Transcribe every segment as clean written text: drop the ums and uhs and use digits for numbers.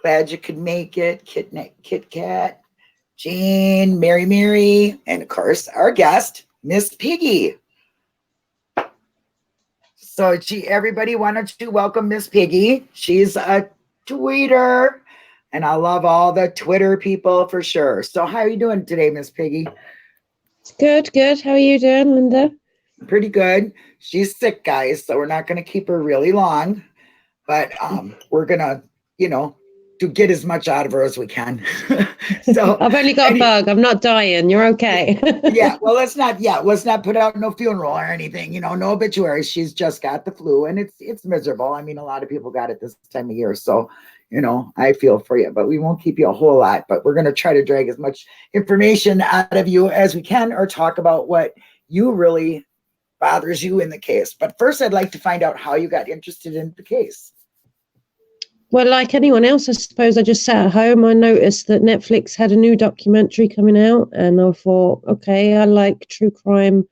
glad you could make it. Kit Kat, Jane, Mary, and of course, our guest, Miss Piggy. So everybody wanted to welcome Miss Piggy. She's a tweeter, and I love all the Twitter people for sure. So how are you doing today, Miss Piggy? Good. How are you doing, Linda? Pretty good. She's sick, guys, so we're not going to keep her really long, but we're going to, to get as much out of her as we can. So I've only got a bug. I'm not dying. You're okay. Yeah. Well, let's not put out no funeral or anything, no obituaries. She's just got the flu and it's miserable. I mean, a lot of people got it this time of year. So, I feel for you, but we won't keep you a whole lot, but we're going to try to drag as much information out of you as we can, or talk about what you really bothers you in the case. But first, I'd like to find out how you got interested in the case. Well, like anyone else, I suppose, I just sat at home. I noticed that Netflix had a new documentary coming out, and I thought, okay, I like true crime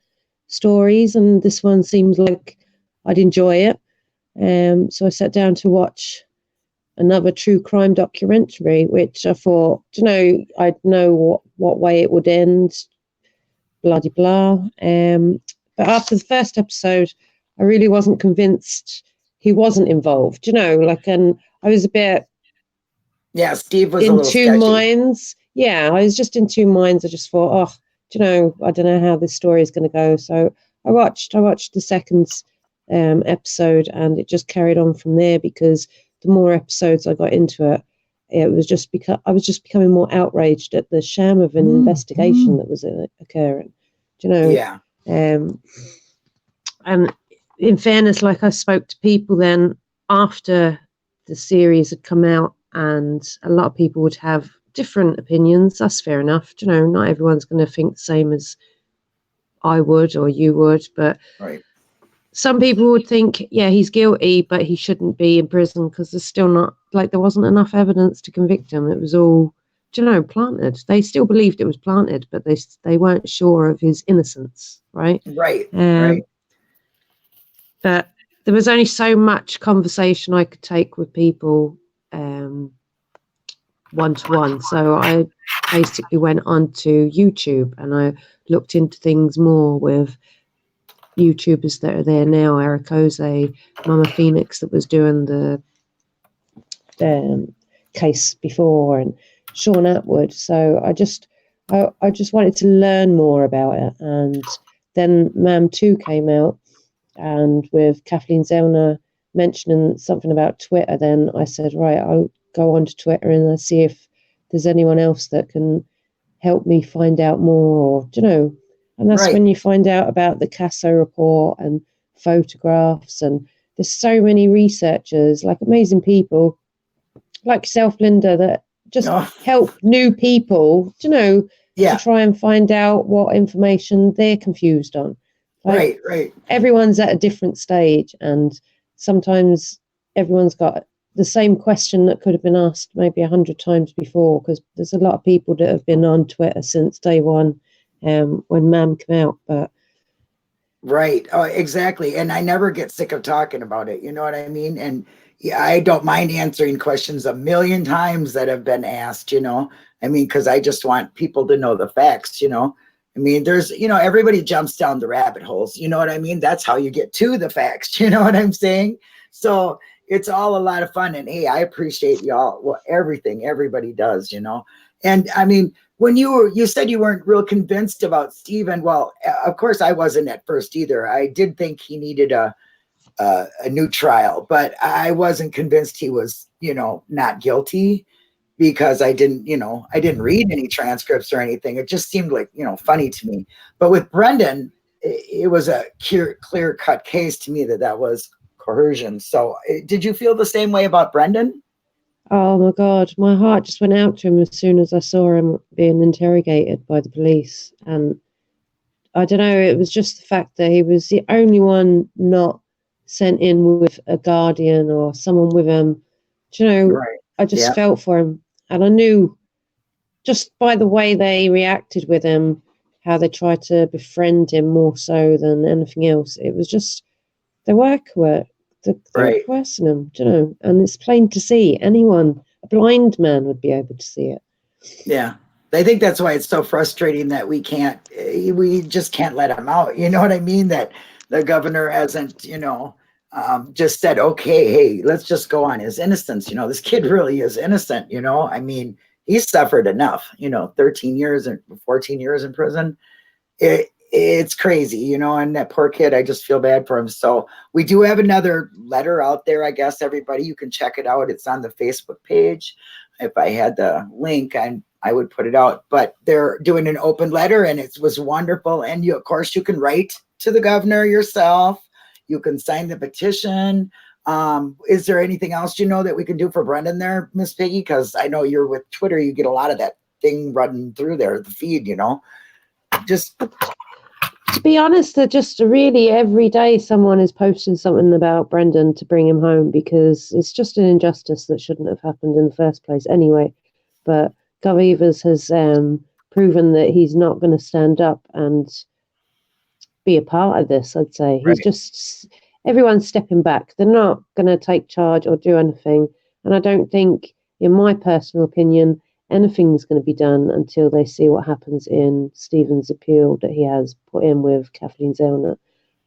stories, and this one seemed like I'd enjoy it. So I sat down to watch another true crime documentary, which I thought, I'd know what way it would end, blah, blah, blah. But after the first episode, I really wasn't convinced he wasn't involved, and I was a bit... Yeah, Steve was in a little two sketchy. minds. Yeah, I was just in two minds. I just thought, I don't know how this story is going to go. So I watched the second episode, and it just carried on from there, because the more episodes I got into it, I was just becoming more outraged at the sham of an investigation that was occurring. Yeah. And in fairness, like, I spoke to people then after the series had come out, and a lot of people would have different opinions. That's fair enough. Not everyone's going to think the same as I would or you would, but right. Some people would think, yeah, he's guilty, but he shouldn't be in prison because there's still not, there wasn't enough evidence to convict him. It was all, planted. They still believed it was planted, but they weren't sure of his innocence, right? Right, right. But there was only so much conversation I could take with people one-to-one. So I basically went onto YouTube and I looked into things more with YouTubers that are there now, Eric Ose, Mama Phoenix that was doing the case before, and Sean Atwood. So I just wanted to learn more about it. And then Mam 2 came out, and with Kathleen Zellner mentioning something about Twitter, then I said, right, I'll go onto Twitter and I'll see if there's anyone else that can help me find out more, or, and that's when you find out about the Casso report and photographs, and there's so many researchers, amazing people like yourself, Linda, that just help new people, to try and find out what information they're confused on. Right. Everyone's at a different stage, and sometimes everyone's got the same question that could have been asked maybe 100 times before, because there's a lot of people that have been on Twitter since day one. When Mam came out, but right. Oh, exactly. And I never get sick of talking about it. You know what I mean? And yeah, I don't mind answering questions 1,000,000 times that have been asked, because I just want people to know the facts, there's, everybody jumps down the rabbit holes. You know what I mean? That's how you get to the facts. You know what I'm saying? So it's all a lot of fun. And hey, I appreciate y'all, everything everybody does, And when you said you weren't real convinced about Stephen, well, of course I wasn't at first either. I did think he needed a new trial, but I wasn't convinced he was, not guilty, because I didn't read any transcripts or anything. It just seemed like, funny to me. But with Brendan, it was a clear-cut case to me that was coercion. So did you feel the same way about Brendan? Oh my God, my heart just went out to him as soon as I saw him being interrogated by the police. And I don't know, it was just the fact that he was the only one not sent in with a guardian or someone with him. Right. I just felt for him. And I knew just by the way they reacted with him, how they tried to befriend him more so than anything else. It was just, they were coercing him, and it's plain to see anyone a blind man would be able to see it. Yeah. I think that's why it's so frustrating that we just can't let him out. You know what I mean? That the governor hasn't, just said, okay, hey, let's just go on his innocence. This kid really is innocent. I mean, he's suffered enough, 13 years and 14 years in prison. It's crazy, and that poor kid, I just feel bad for him. So we do have another letter out there. I guess everybody, you can check it out. It's on the Facebook page. If I had the link, I would put it out, but they're doing an open letter and it was wonderful. And of course, you can write to the governor yourself. You can sign the petition. Is there anything else, that we can do for Brendan there, Miss Piggy? Because I know you're with Twitter. You get a lot of that thing running through there, the feed, just. To be honest, that just really every day someone is posting something about Brendan to bring him home, because it's just an injustice that shouldn't have happened in the first place anyway. But Gov Evers has proven that he's not going to stand up and be a part of this, I'd say. He's just, everyone's stepping back. They're not going to take charge or do anything. And I don't think, in my personal opinion, anything's going to be done until they see what happens in Stephen's appeal that he has put in with Kathleen Zellner.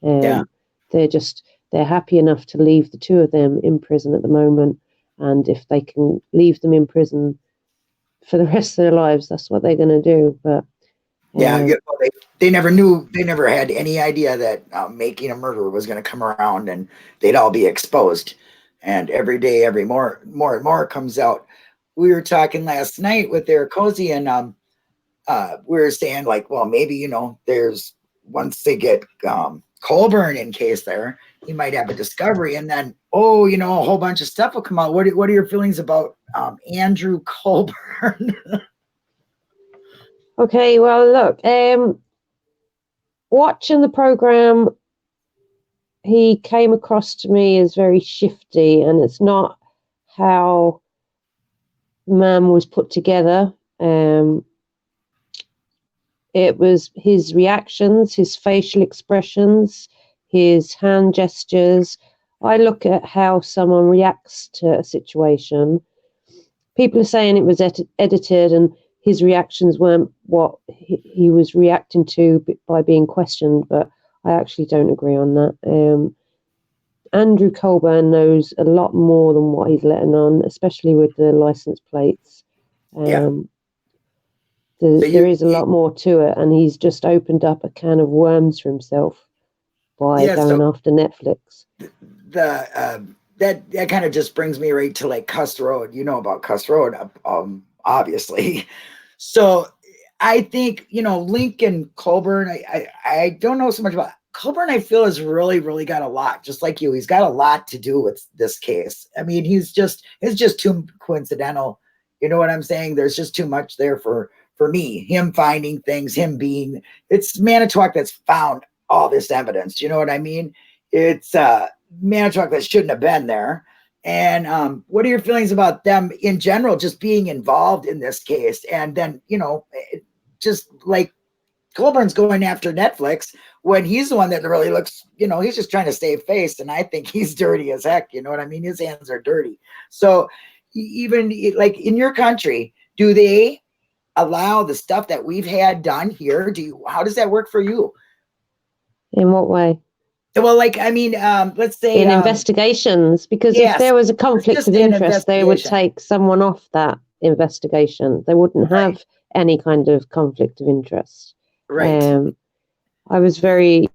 They're happy enough to leave the two of them in prison at the moment. And if they can leave them in prison for the rest of their lives, that's what they're going to do. But they never knew, they never had any idea that making a murderer was going to come around and they'd all be exposed. And every day, more and more comes out. We were talking last night with Eric Cozy, and we were saying, like, well, maybe, there's, once they get Colburn in case there, he might have a discovery, and then, a whole bunch of stuff will come out. What are your feelings about Andrew Colburn? Okay, well, look, watching the program, he came across to me as very shifty, and it's not how man was put together. It was his reactions, his facial expressions, his hand gestures. I look at how someone reacts to a situation. People are saying it was edited and his reactions weren't what he was reacting to by being questioned, but I actually don't agree on that. Andrew Colburn knows a lot more than what he's letting on, especially with the license plates. There is a lot more to it, and he's just opened up a can of worms for himself by going after Netflix. That kind of just brings me right to like Cuss Road. You know about Cuss Road, obviously. So I think, Lincoln Colburn, I don't know so much about Colburn. I feel has really, really got a lot, just like you. He's got a lot to do with this case. I mean, it's just too coincidental. You know what I'm saying? There's just too much there for me. Him finding things, it's Manitowoc that's found all this evidence. You know what I mean? It's Manitowoc that shouldn't have been there. And what are your feelings about them in general, just being involved in this case? And then, just like Colburn's going after Netflix when he's the one that really looks, he's just trying to save face. And I think he's dirty as heck. You know what I mean? His hands are dirty. So even like in your country, do they allow the stuff that we've had done here? How does that work for you? In what way? Well, like, I mean, let's say in investigations, because if there was a conflict of interest, they would take someone off that investigation. They wouldn't have any kind of conflict of interest. Right. I was very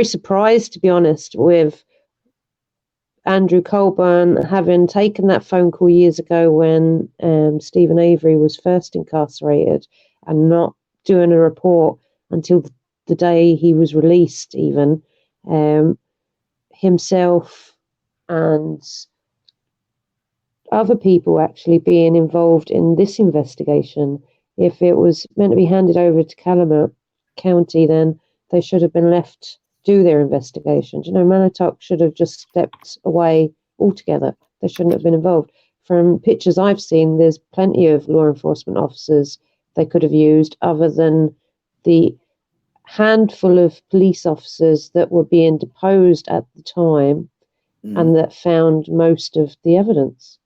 surprised, to be honest, with Andrew Colburn having taken that phone call years ago when Stephen Avery was first incarcerated and not doing a report until the day he was released, even. Himself and other people actually being involved in this investigation. If it was meant to be handed over to Calumet County, then they should have been left do their investigations. Manitowoc should have just stepped away altogether. They shouldn't have been involved. From pictures I've seen, there's plenty of law enforcement officers they could have used other than the handful of police officers that were being deposed at the time and that found most of the evidence.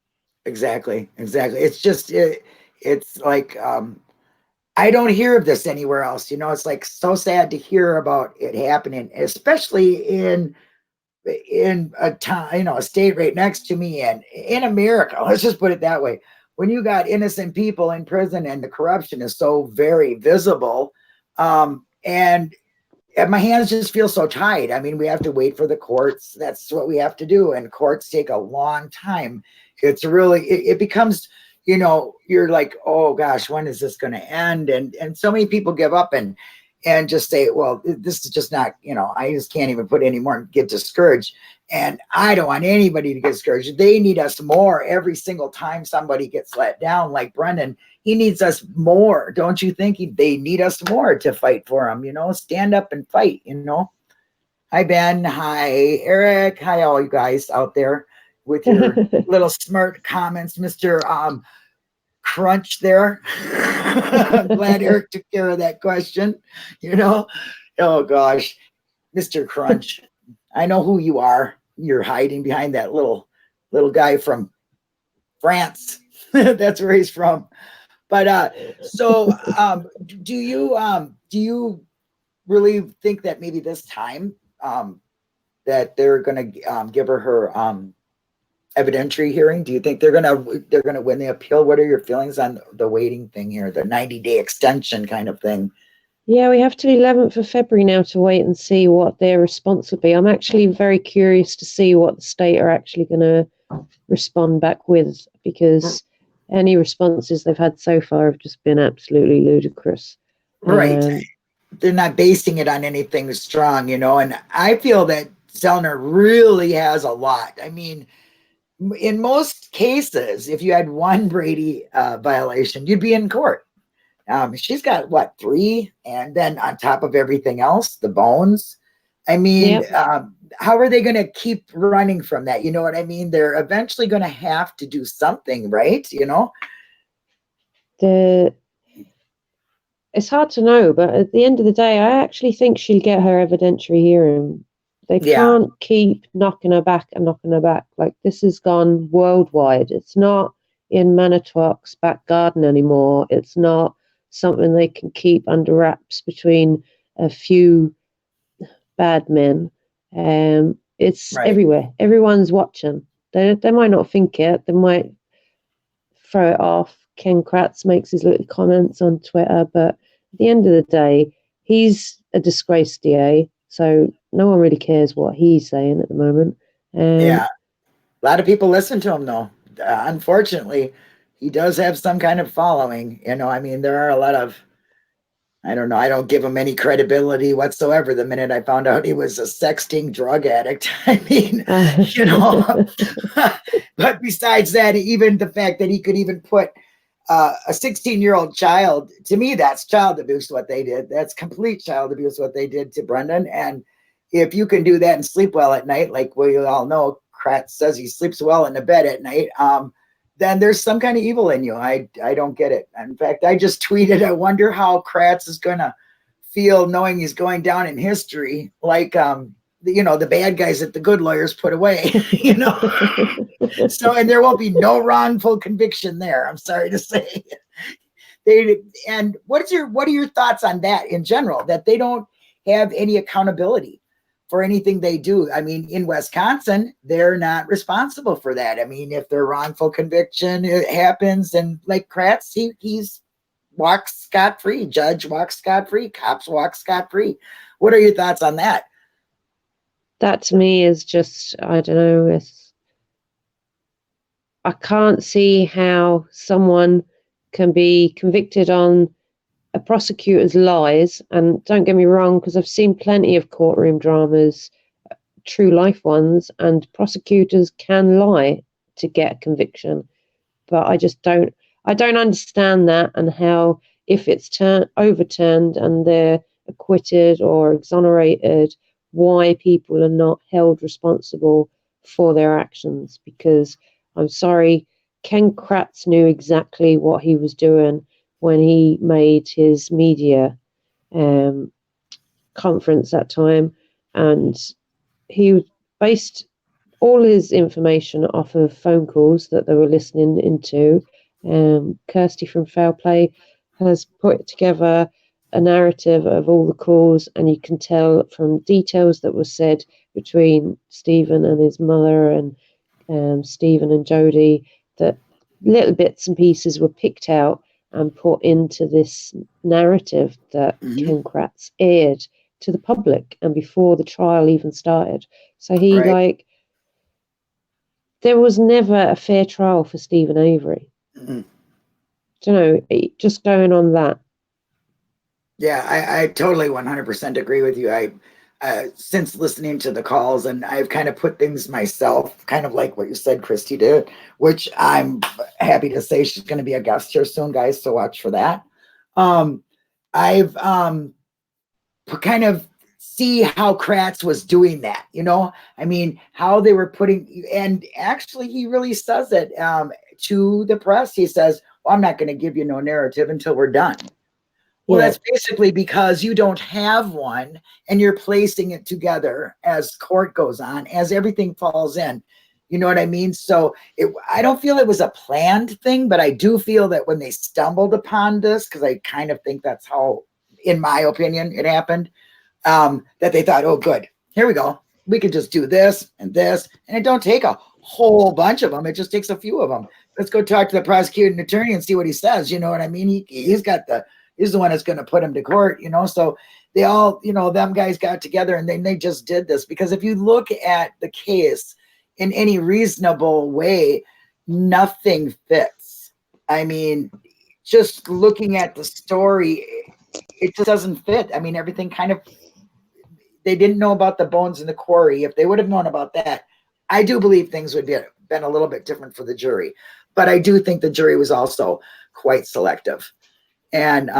Exactly. It's just it's like I don't hear of this anywhere else. It's like so sad to hear about it happening, especially in a town, a state right next to me, and in America. Let's just put it that way. When you got innocent people in prison and the corruption is so very visible, and my hands just feel so tied. I mean, we have to wait for the courts. That's what we have to do. And courts take a long time. It's really, it becomes, you're like, oh gosh, when is this going to end? And so many people give up and just say, well, this is just not, I just can't even put any more and get discouraged. And I don't want anybody to get discouraged. They need us more every single time somebody gets let down, like Brendan. He needs us more. Don't you think they need us more to fight for him? Stand up and fight, Hi, Ben. Hi, Eric. Hi, all you guys out there with your little smart comments, Mr. Crunch there. I'm glad Eric took care of that question, Oh, gosh. Mr. Crunch, I know who you are. You're hiding behind that little guy from France. That's where he's from. But so do you really think that maybe this time that they're going to give her evidentiary hearing? Do you think they're going to win the appeal? What are your feelings on the waiting thing here, the 90-day extension kind of thing? Yeah, we have to the 11th of February now to wait and see what their response will be. I'm actually very curious to see what the state are actually going to respond back with, because any responses they've had so far have just been absolutely ludicrous. Right. They're not basing it on anything strong, and I feel that Zellner really has a lot. I mean, in most cases, if you had one Brady violation, you'd be in court. She's got what, 3, and then on top of everything else, the bones. I mean, yep. How are they going to keep running from that? You know what I mean? They're eventually going to have to do something, right? It's hard to know, but at the end of the day, I actually think she'll get her evidentiary hearing. They can't keep knocking her back and knocking her back. Like, this has gone worldwide. It's not in Manitowoc's back garden anymore. It's not something they can keep under wraps between a few bad men. It's right. Everywhere. Everyone's watching. They might not think it. They might throw it off. Ken Kratz makes his little comments on Twitter, but at the end of the day, he's a disgraced DA, so no one really cares what he's saying at the moment. Yeah, a lot of people listen to him, though. Unfortunately, he does have some kind of following. I mean, there are a lot of, I don't know, I don't give him any credibility whatsoever the minute I found out he was a sexting drug addict. I mean, but besides that, even the fact that he could even put a 16-year-old child, to me, that's child abuse, what they did. That's complete child abuse, what they did to Brendan. And if you can do that and sleep well at night, like we all know, Kratz says he sleeps well in the bed at night, then there's some kind of evil in you. I don't get it. In fact, I just tweeted, I wonder how Kratz is going to feel knowing he's going down in history, like, the bad guys that the good lawyers put away, So, and there won't be no wrongful conviction there. I'm sorry to say. And what are your thoughts on that in general, that they don't have any accountability for anything they do? I mean, in Wisconsin, they're not responsible for that. I mean, if their wrongful conviction happens, and like Kratz, he's walks scot-free. Judge walks scot-free. Cops walk scot-free. What are your thoughts on that? That to me is just, I don't know. I can't see how someone can be convicted on a prosecutor's lies. And don't get me wrong, because I've seen plenty of courtroom dramas, true life ones, and prosecutors can lie to get a conviction. But I don't understand that, and how if it's overturned and they're acquitted or exonerated, why people are not held responsible for their actions. Because I'm sorry, Ken Kratz knew exactly what he was doing when he made his media conference that time, and he based all his information off of phone calls that they were listening into. Kirsty from Foul Play has put together a narrative of all the calls, and you can tell from details that were said between Stephen and his mother and Stephen and Jodie that little bits and pieces were picked out and put into this narrative that Ken Kratz aired to the public and before the trial even started. So he Right. there was never a fair trial for Stephen Avery. Mm-hmm. Do you know, just going on that. Yeah, I totally 100% agree with you. Since listening to the calls, and I've kind of put things myself, kind of like what you said, Christy did, which I'm happy to say she's going to be a guest here soon, guys. So watch for that. I've kind of see how Kratz was doing that, you know, I mean, how they were putting, and actually he really says it to the press. He says, well, I'm not going to give you no narrative until we're done. Well, that's basically because you don't have one and you're placing it together as court goes on, as everything falls in. You know what I mean? So I don't feel it was a planned thing, but I do feel that when they stumbled upon this, because I kind of think that's how, in my opinion, it happened, that they thought, oh, good, here we go. We could just do this, and it don't take a whole bunch of them. It just takes a few of them. Let's go talk to the prosecuting attorney and see what he says. You know what I mean? He's the one that's going to put him to court, you know? So they all, you know, them guys got together and they just did this, because if you look at the case in any reasonable way, nothing fits. I mean, just looking at the story, it just doesn't fit. I mean, everything kind of, they didn't know about the bones in the quarry. If they would have known about that, I do believe things would have been a little bit different for the jury. But I do think the jury was also quite selective. And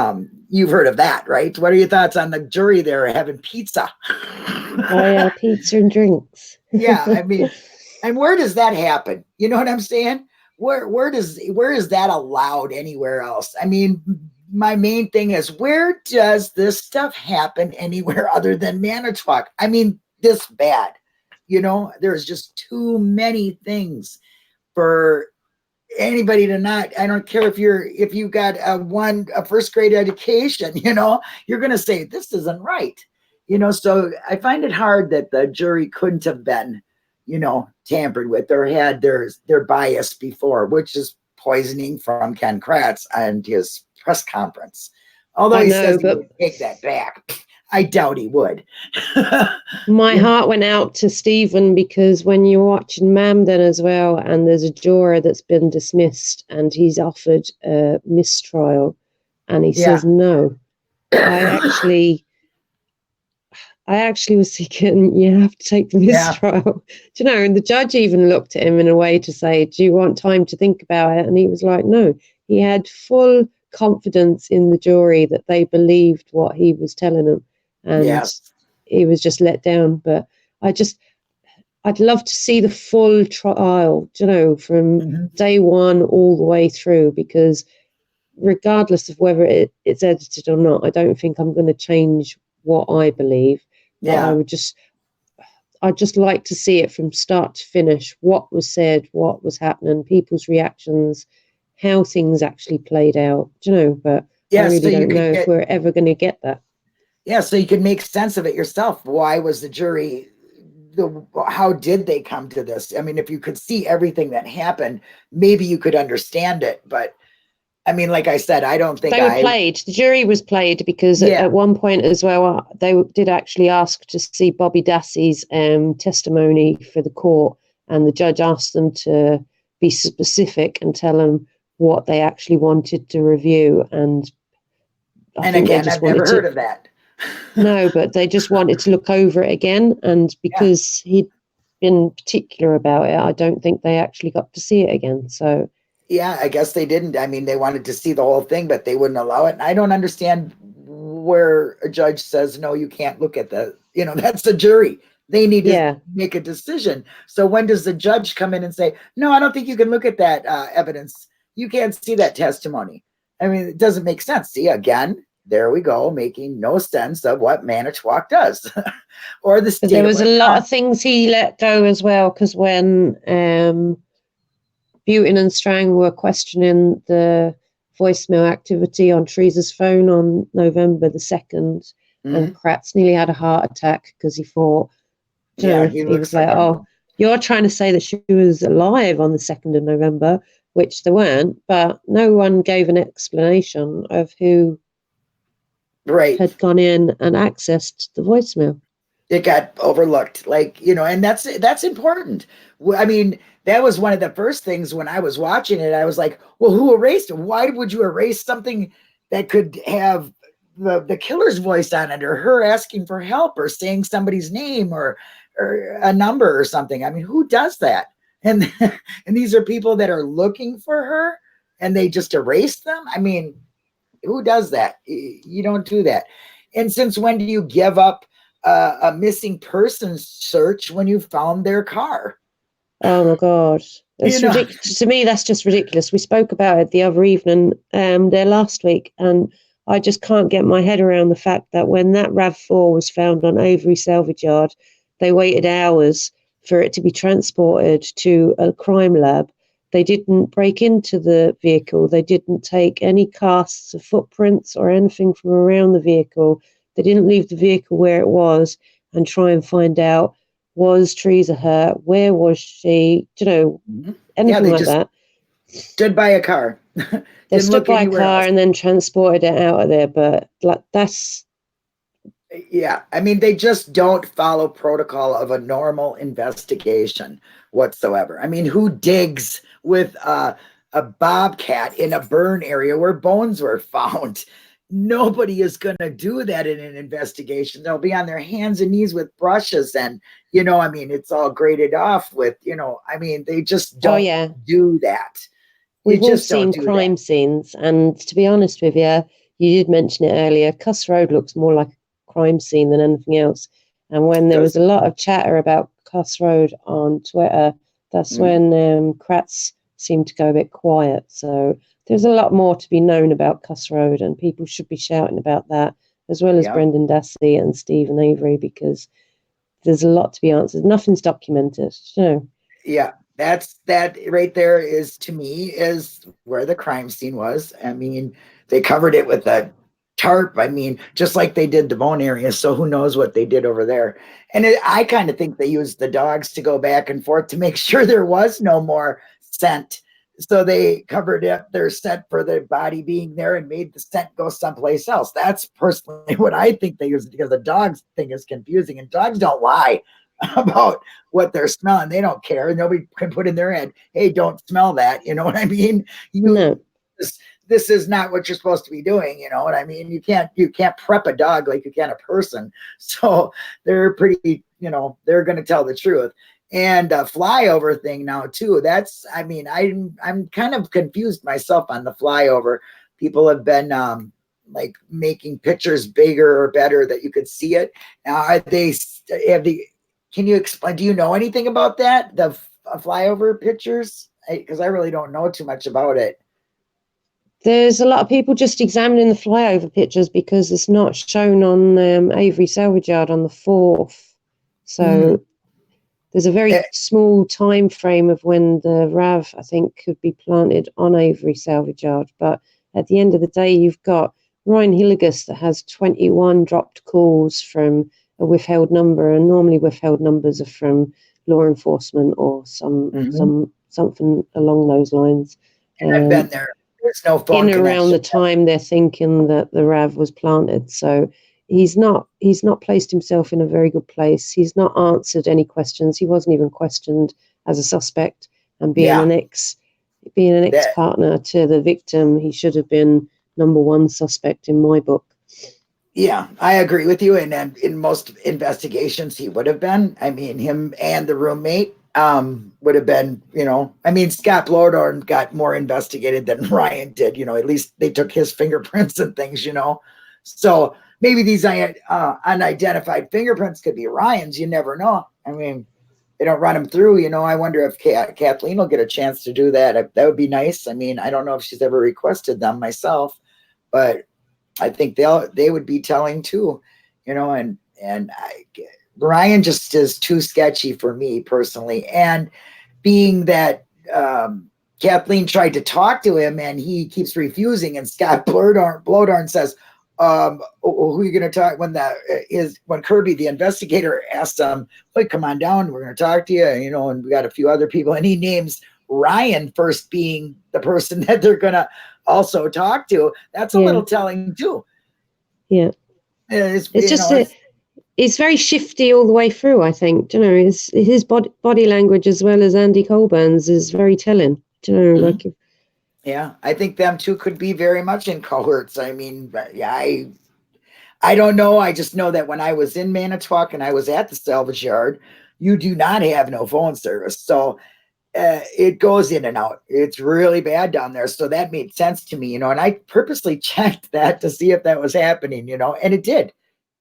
you've heard of that, right? What are your thoughts on the jury there having pizza? Oh yeah, pizza and drinks. Yeah, I mean, and where does that happen? You know what I'm saying? Where is that allowed anywhere else? I mean, my main thing is, where does this stuff happen anywhere other than Manitowoc? I mean, this bad. You know, there's just too many things for anybody to not. I don't care if you got a first grade education, you know, you're going to say this isn't right, you know. So I find it hard that the jury couldn't have been, you know, tampered with or had their bias before, which is poisoning from Ken Kratz and his press conference. Although he says he would take that back, I doubt he would. My heart went out to Stephen, because when you're watching Mamden as well, and there's a juror that's been dismissed and he's offered a mistrial and he says no. I actually was thinking, you have to take the mistrial. Do you know, and the judge even looked at him in a way to say, do you want time to think about it? And he was like, no. He had full confidence in the jury that they believed what he was telling them. And he was just let down. But I'd love to see the full trial, you know, from day one all the way through, because regardless of whether it's edited or not, I don't think I'm going to change what I believe. Yeah. I'd just like to see it from start to finish, what was said, what was happening, people's reactions, how things actually played out, you know, but I really don't know if we're ever going to get that. Yeah, so you could make sense of it yourself. Why was the jury, how did they come to this? I mean, if you could see everything that happened, maybe you could understand it. But I mean, like I said, I don't think they were played. The jury was played because at one point as well, they did actually ask to see Bobby Dassey's testimony for the court, and the judge asked them to be specific and tell them what they actually wanted to review. And I think again, they just I've never heard of that. No, but they just wanted to look over it again, and because he'd been particular about it, I don't think they actually got to see it again. So. Yeah, I guess they didn't. I mean, they wanted to see the whole thing, but they wouldn't allow it. And I don't understand where a judge says, no, you can't look at you know, that's the jury. They need to make a decision. So when does the judge come in and say, no, I don't think you can look at that evidence. You can't see that testimony. I mean, it doesn't make sense. See, again, there we go, making no sense of what Manitowoc does or the state. But there was a lot of things he let go as well, because when Butin and Strang were questioning the voicemail activity on Teresa's phone on November the 2nd, and Kratz nearly had a heart attack because he thought, he was like, oh, you're trying to say that she was alive on the 2nd of November, which they weren't, but no one gave an explanation of who had gone in and accessed the voicemail. It got overlooked, like, and that's important. I mean, that was one of the first things when I was watching it. I was like, well, who erased it? Why would you erase something that could have the killer's voice on it, or her asking for help, or saying somebody's name, or a number or something? I mean, who does that? And and these are people that are looking for her, and they just erase them. I mean, who does that? You don't do that. And since when do you give up a missing persons search when you found their car? Oh my God. It's ridiculous. To me, that's just ridiculous. We spoke about it the other evening there last week, and I just can't get my head around the fact that when that RAV4 was found on Avery Salvage Yard, they waited hours for it to be transported to a crime lab. They didn't break into the vehicle. They didn't take any casts of footprints or anything from around the vehicle. They didn't leave the vehicle where it was and try and find out, was Teresa hurt? Where was she? Anything like that. Stood by a car. They stood by a car and then transported it out of there. But that's... Yeah, I mean, they just don't follow protocol of a normal investigation whatsoever. I mean, who digs with a bobcat in a burn area where bones were found? Nobody is going to do that in an investigation. They'll be on their hands and knees with brushes, and I mean, it's all graded off with, I mean, they just don't do that. We've all seen crime scenes, and to be honest with you, you did mention it earlier, Cuss Road looks more like a crime scene than anything else. And when there was a lot of chatter about Cuss Road on Twitter, that's when Kratz seemed to go a bit quiet. So there's a lot more to be known about Cuss Road, and people should be shouting about that, as well as Brendan Dassey and Stephen Avery, because there's a lot to be answered. Nothing's documented. Yeah, that right there is, to me, is where the crime scene was. I mean, they covered it with a tarp. I mean, just like they did the bone area. So who knows what they did over there? And I kind of think they used the dogs to go back and forth to make sure there was no more scent. So they covered up their scent for the body being there and made the scent go someplace else. That's personally what I think they used, because the dogs thing is confusing, and dogs don't lie about what they're smelling. They don't care. Nobody can put in their head, hey, don't smell that. You know what I mean? This is not what you're supposed to be doing. You know what I mean? You can't prep a dog like you can a person. So they're pretty, they're going to tell the truth. And flyover thing now too. That's, I mean, I'm kind of confused myself on the flyover. People have been like making pictures bigger or better that you could see it. Now, can you explain? Do you know anything about that? The flyover pictures? Because I really don't know too much about it. There's a lot of people just examining the flyover pictures because it's not shown on Avery Salvage Yard on the 4th. So there's a very small time frame of when the RAV, I think, could be planted on Avery Salvage Yard. But at the end of the day, you've got Ryan Hilligus that has 21 dropped calls from a withheld number, and normally withheld numbers are from law enforcement or something along those lines. And I've been there. There's no phone in around the time they're thinking that the RAV was planted. So he's not placed himself in a very good place. He's not answered any questions. He wasn't even questioned as a suspect, and being an ex-partner to the victim, he should have been number one suspect in my book. Yeah, I agree with you. And in most investigations, he would have been. I mean, him and the roommate would have been, I mean, Scott Blodorn got more investigated than Ryan did, at least they took his fingerprints and things, So maybe these unidentified fingerprints could be Ryan's. You never know. I mean, they don't run them through, I wonder if Kathleen will get a chance to do that. That would be nice. I mean, I don't know if she's ever requested them myself, but I think they would be telling too, you know, and Ryan just is too sketchy for me personally. And being that Kathleen tried to talk to him and he keeps refusing, and Scott Blowdarn says, who are you going to talk when Kirby, the investigator, asked him, "Wait, come on down, we're going to talk to you," you know, and we got a few other people, and he names Ryan first being the person that they're going to also talk to. That's a little telling too. Yeah. It's just it's very shifty all the way through, I think. You know, his body language as well as Andy Colburn's is very telling. You know, like. Yeah, I think them two could be very much in cohorts. I mean, yeah, I don't know. I just know that when I was in Manitowoc and I was at the salvage yard, you do not have no phone service. So it goes in and out. It's really bad down there. So that made sense to me, you know, and I purposely checked that to see if that was happening, you know, and it did.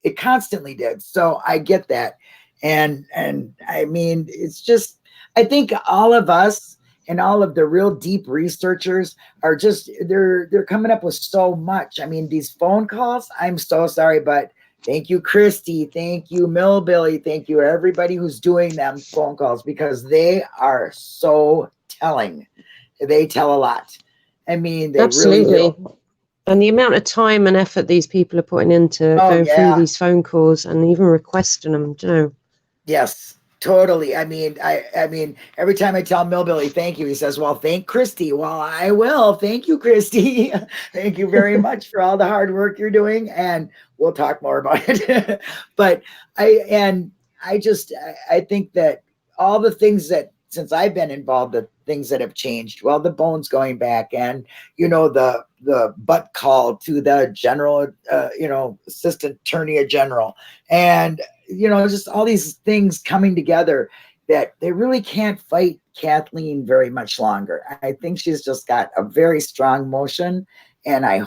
It constantly did. So I get that. And I mean, it's just, I think all of us and all of the real deep researchers are just, they're coming up with so much. I mean, these phone calls, I'm so sorry, but thank you, Christy. Thank you, Millbilly. Thank you, everybody who's doing them phone calls, because they are so telling. They tell a lot. I mean, they Absolutely. really do. And the amount of time and effort these people are putting into going through these phone calls and even requesting them, you know. Yes. Totally. I mean, I mean, every time I tell Millbilly, thank you, he says, well, thank Christy. Well, I will. Thank you, Christy. Thank you very much for all the hard work you're doing. And we'll talk more about it. But I think that all the things that, since I've been involved, the things that have changed, well, the bones going back, and, you know, the butt call to the general, you know, assistant attorney general, and, you know, just all these things coming together, that they really can't fight Kathleen very much longer. I think she's just got a very strong motion, and I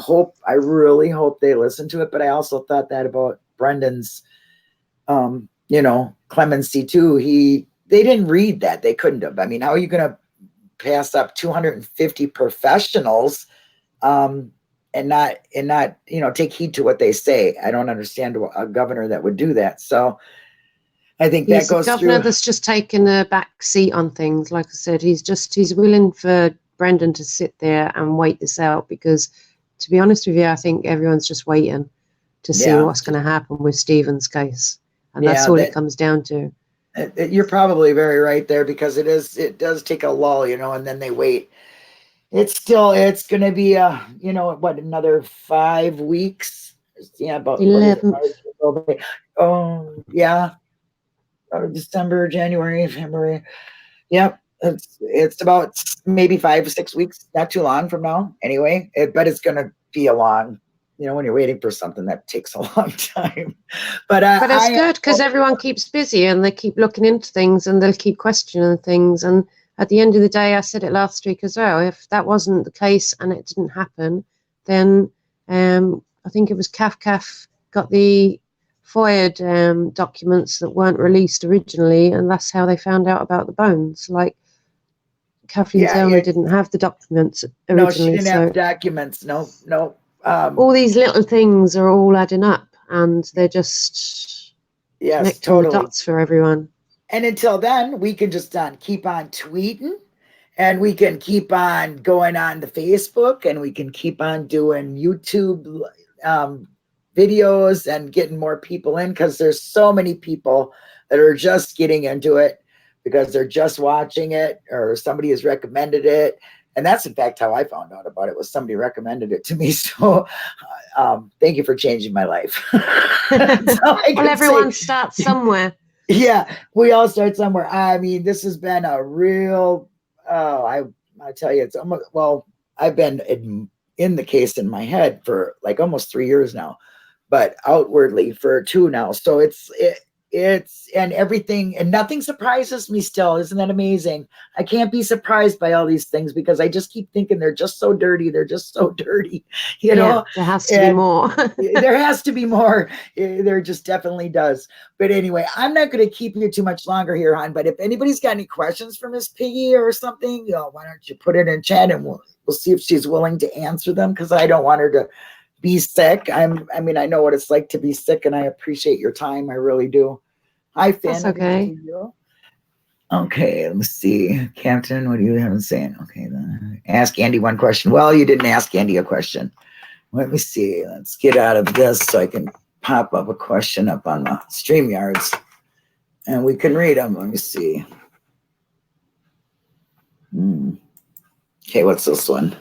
really hope they listen to it. But I also thought that about Brendan's, you know, clemency too. They didn't read that. They couldn't have. I mean, how are you going to pass up 250 professionals, and not, you know, take heed to what they say? I don't understand a governor that would do that. So I think that goes through. He's a governor that's just taken a back seat on things. Like I said, he's willing for Brendan to sit there and wait this out, because, to be honest with you, I think everyone's just waiting to see what's going to happen with Stephen's case. And that's all it comes down to. You're probably very right there, because it does take a lull, you know, and then they wait. It's going to be you know, what, another 5 weeks? Yeah, about 11. Oh, yeah. December, January, February. Yep. It's about maybe 5 or 6 weeks, not too long from now. Anyway, but it's going to be a long, you know, when you're waiting for something that takes a long time. But it's good, because everyone keeps busy and they keep looking into things and they'll keep questioning things. And at the end of the day, I said it last week as well, if that wasn't the case and it didn't happen, then I think it was CAF got the FOIA documents that weren't released originally, and that's how they found out about the bones. Like, Kathleen Zellner didn't have the documents originally. No, she didn't have documents. No. All these little things are all adding up, and they're just connecting the dots for everyone. And until then, we can just keep on tweeting, and we can keep on going on the Facebook, and we can keep on doing YouTube videos and getting more people in, because there's so many people that are just getting into it because they're just watching it, or somebody has recommended it. And that's, in fact, how I found out about it, was somebody recommended it to me. So thank you for changing my life. Well, everyone starts somewhere. Yeah, we all start somewhere. I mean, this has been a real, I tell you, it's almost, well, I've been in the case in my head for like almost 3 years now, but outwardly for 2 now. So it's and everything, and nothing surprises me still. Isn't that amazing? I can't be surprised by all these things, because I just keep thinking they're just so dirty. They're just so dirty, you know? There has to be more. There has to be more. There just definitely does. But anyway, I'm not going to keep you too much longer here, hon. But if anybody's got any questions for Miss Piggy or something, why don't you put it in chat, and we'll see if she's willing to answer them, because I don't want her to be sick. I mean, I know what it's like to be sick, and I appreciate your time. I really do. Hi, Finn. That's okay. Good to see you. Okay, let me see. Captain, what do you have to say? Okay, then ask Andy one question. Well, you didn't ask Andy a question. Let me see. Let's get out of this so I can pop up a question up on the StreamYards and we can read them. Let me see. Okay, what's this one?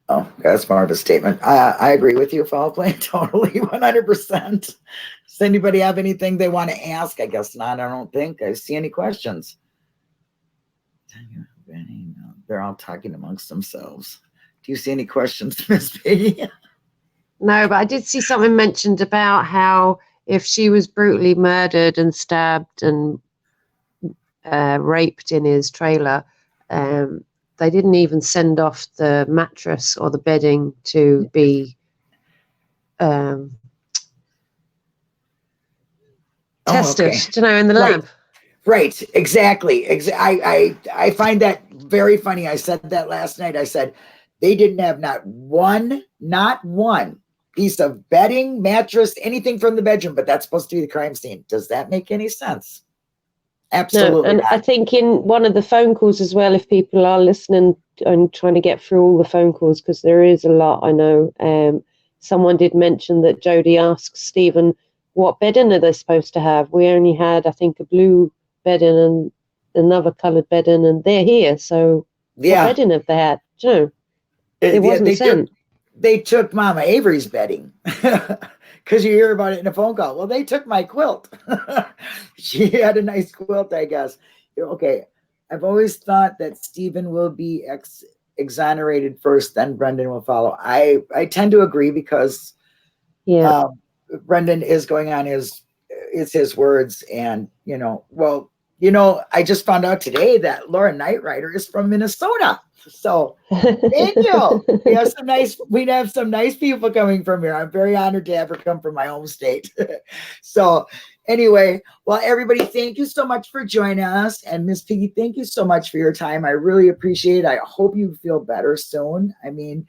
Oh, that's more of a statement. I agree with you, foul play, totally, 100%. Does anybody have anything they want to ask? I guess not. I don't think I see any questions. They're all talking amongst themselves. Do you see any questions, Miss Piggy? No, but I did see something mentioned about how if she was brutally murdered and stabbed and raped in his trailer, they didn't even send off the mattress or the bedding to be tested, in the lab. Right, exactly. I find that very funny. I said that last night. I said they didn't have not one piece of bedding, mattress, anything from the bedroom, but that's supposed to be the crime scene. Does that make any sense? Absolutely. No, and not. I think in one of the phone calls as well, if people are listening and trying to get through all the phone calls, because there is a lot, I know, someone did mention that Jody asked Stephen, what bedding are they supposed to have? We only had, I think, a blue bedding and another coloured bedding, and they're here. So what bedding have they had? It wasn't sent. They took Mama Avery's bedding because you hear about it in a phone call. Well, they took my quilt. She had a nice quilt, I guess. Okay. I've always thought that Stephen will be exonerated first, then Brendan will follow. I tend to agree because Brendan is going on his words, and I just found out today that Laura Knightrider is from Minnesota. So thank you. We'd have some nice people coming from here. I'm very honored to have her come from my home state. So anyway, well, everybody, thank you so much for joining us. And Miss Piggy, thank you so much for your time. I really appreciate it. I hope you feel better soon. And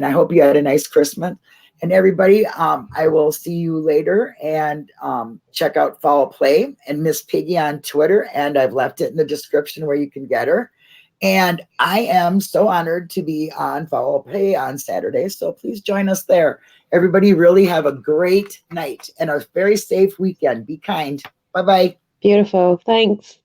I hope you had a nice Christmas. And everybody, I will see you later, and check out Foul Play and Miss Piggy on Twitter. And I've left it in the description where you can get her. And I am so honored to be on Foul Play on Saturday. So please join us there. Everybody really have a great night and a very safe weekend. Be kind. Bye-bye. Beautiful. Thanks.